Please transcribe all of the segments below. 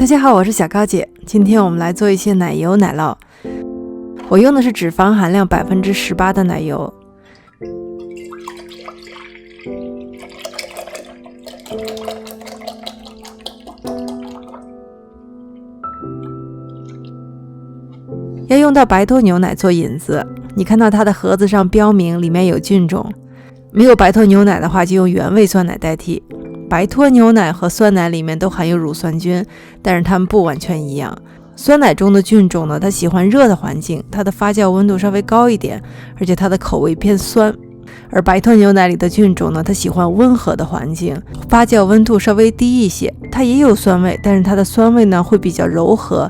大家好，我是小高姐。今天我们来做一些奶油奶酪。我用的是脂肪含量18%的奶油。要用到白脱牛奶做引子，你看到它的盒子上标明里面有菌种，没有白脱牛奶的话就用原味酸奶代替。白脱牛奶和酸奶里面都含有乳酸菌，但是它们不完全一样。酸奶中的菌种呢，它喜欢热的环境，它的发酵温度稍微高一点，而且它的口味偏酸。而白脱牛奶里的菌种呢，它喜欢温和的环境，发酵温度稍微低一些，它也有酸味，但是它的酸味呢会比较柔和。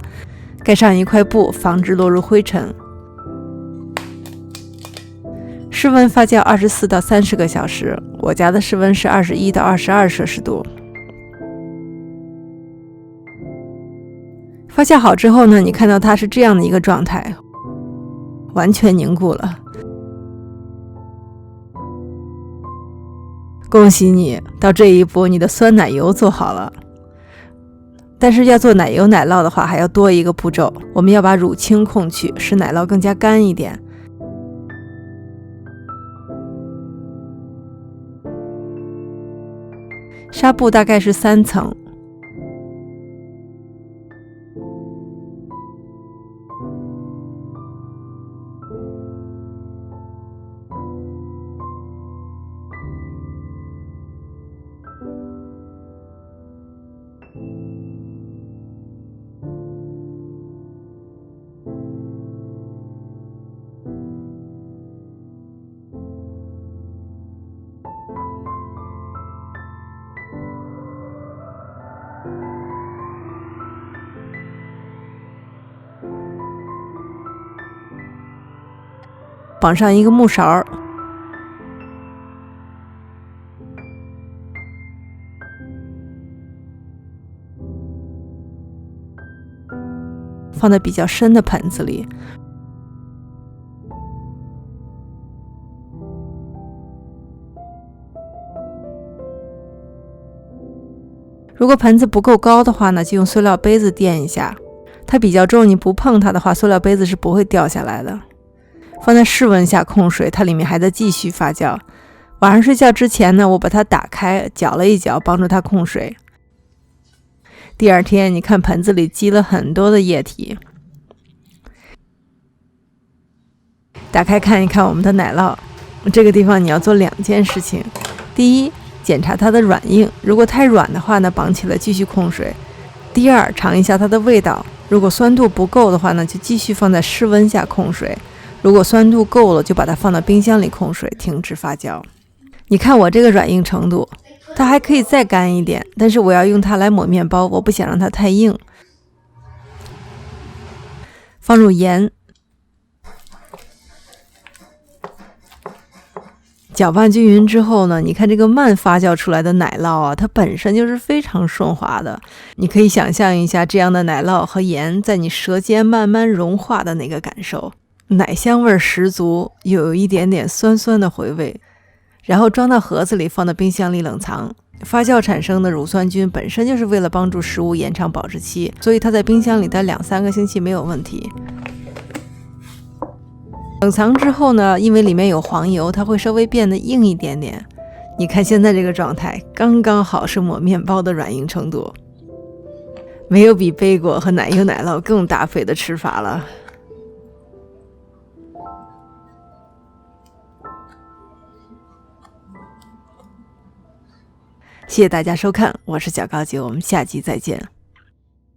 盖上一块布，防止落入灰尘。室温发酵24到30个小时，我家的室温是21到22摄氏度。发酵好之后呢，你看到它是这样的一个状态，完全凝固了。恭喜你，到这一步你的酸奶油做好了。但是要做奶油奶酪的话，还要多一个步骤，我们要把乳清控去，使奶酪更加干一点。纱布大概是3层。绑上一个木勺，放在比较深的盆子里。如果盆子不够高的话呢，就用塑料杯子垫一下。它比较重，你不碰它的话，塑料杯子是不会掉下来的。放在室温下控水，它里面还在继续发酵。晚上睡觉之前呢，我把它打开，搅了一搅，帮助它控水。第二天，你看盆子里积了很多的液体。打开看一看我们的奶酪，这个地方你要做2件事情。第一，检查它的软硬，如果太软的话呢，绑起来继续控水。第二，尝一下它的味道，如果酸度不够的话呢，就继续放在室温下控水。如果酸度够了，就把它放到冰箱里控水，停止发酵。你看我这个软硬程度，它还可以再干一点，但是我要用它来抹面包，我不想让它太硬。放入盐，搅拌均匀之后呢，你看这个慢发酵出来的奶酪啊，它本身就是非常顺滑的。你可以想象一下这样的奶酪和盐在你舌尖慢慢融化的那个感受。奶香味十足，又有一点点酸酸的回味，然后装到盒子里，放到冰箱里冷藏。发酵产生的乳酸菌本身就是为了帮助食物延长保质期，所以它在冰箱里待2-3个星期没有问题。冷藏之后呢，因为里面有黄油，它会稍微变得硬一点点。你看现在这个状态，刚刚好是抹面包的软硬程度，没有比贝果和奶油奶酪更搭配的吃法了。谢谢大家收看，我是小高姐，我们下期再见。